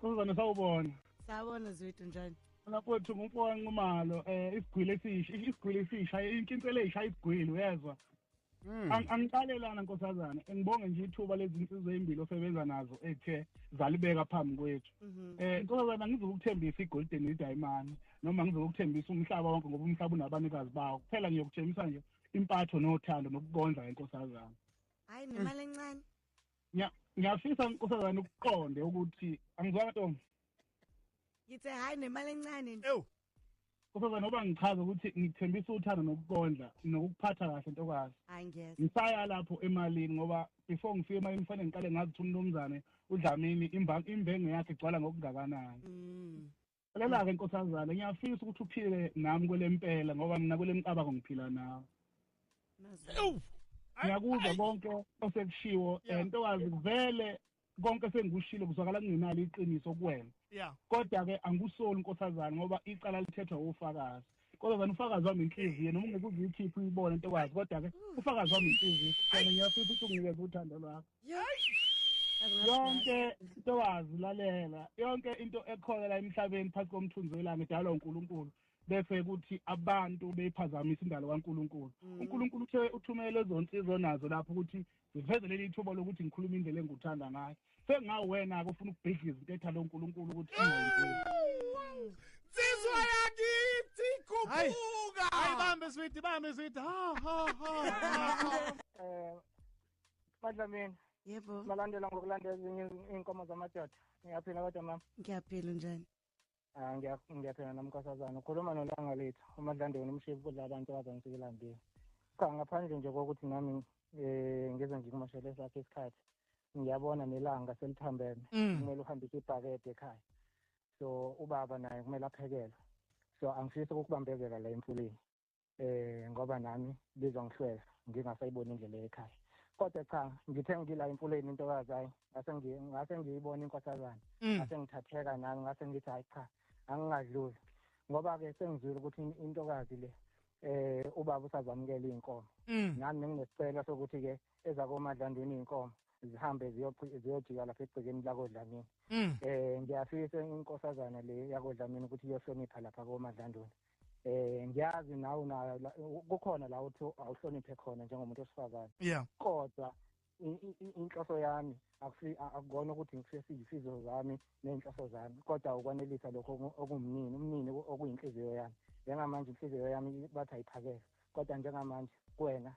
Uzana sawubona. Sawubona Zwethu njani? Lapho ngumfowabo Nqumalo isigwili esisha inkinsele esisha isigwili uyezwa. Angiqalelana nkosazana ngibonge nje ithuba lezinsizwe ezimbili osebenza nazo ethe zalibeka phambi kwethu. Nkosazana ngizokuthembisa iGolden Diamond noma ngizokuthembisa umhlaba wonke ngoba umhlaba unabanikazi bawo. Kuphela ngiyokuthembisa nje impatho nothando nokukondla enkosazana. Hayi nemali encane. Ngiyafisa nkosazana ukuqonde ukuthi angizwanga Ntombi. Ngithe hayi nemali encane. Nkosazana ngoba ngichaza ukuthi ngithembisa uthando nokukondla nokuphatha kahle ntokazi. Hayi ngiyeza. Ngisaya lapho emalini ngoba before ngifike emalini kufanele ngiqale ngazi ukuthi umnumzane uDlamini imbenge yakhe igcwala ngokungakanani. Lela-ke nkosazana ngiyafisa ukuthi uphile nami kwelempela ngoba mina kwelemcabango ngiphila nawe. Ngiyakuzwa konke osekushiwo ntokazi vele konke sengikushilo kuzwakala kungenalo iqiniso kuwena. Kodwa-ke angikusoli nkosazana ngoba icala lithethwa ufakazi. Nkosazana ufakazi wami inhliziyo noma ungeke uziyikhiphe uyibone ntokazi kodwa-ke ufakazi wami inhliziyo. Mina ngiyafisa ukuthi unginikeze uthando lwakho. Yonke ntokazi lalela yonke into ekhona la emhlabeni phansi komthunzi welanga edalwa uNkulunkulu bese kuthi abantu beyiphazamisa indalo kaNkulunkulu. uNkulunkulu uthumele lezo nsizwa nazo lapho ukuthi ziveze leli thuba lokuthi ngikhuluma indlela engikuthanda ngayo. Sengawe wena-ke ufuna ukubhidliza into ethanda uNkulunkulu ukuthi ingayenzi. Nsizwa yakithi khuphuka. Hayi bambe sweetie Madlamini. Yebo. Malandela ngokulandela ezinye inkomo zamadoda. Ngiyaphila kodwa mama. Ngiyaphila njani? Ngiyaphila namkosazana. Ukhuluma nolanga lethu. uMadlandeni umshefu kudla abantu abazangisekelambile. Cha ngaphandle nje kokuthi nami ngize ngikumoshele sakhe isikhathi. Ngiyabona nelanga selithambene. Kumele uhambise ibhakede ekhaya. So ubaba naye kumele aphekele. So angifisi ukubambezela la emfuleni. Ngoba nami bizongihlwela ngingasayibona indlela ekhaya. Kodwa cha ngithe ngila emfuleni intokazi hayi ngase ngiyibona inkosazana ngase ngithatheka nami ngase ngithi hayi cha angingadluli ngoba ke sengizwile ukuthi intokazi le ubaba usazamukela inkomo nami nginesicelo sokuthi ke ezakoMadlandweni inkomo zihambe ziyojika lapha egcekeni lakoDlamini. Ngiyafisa inkosazana le yakoDlamini ukuthi iyohlonipha lapha koMadlandweni. Ngiyazi nawe kukhona la uthi awuhloniphe khona njengomuntu osifazane. Kodwa inhloso yami akukona ukuthi ngifise izifiso zami nenhloso zami kodwa ukwanelisa lokho umnini okuyinhliziyo yami. Njengamanje inhliziyo yami bathi ayiphakele kodwa njengamanje kuwena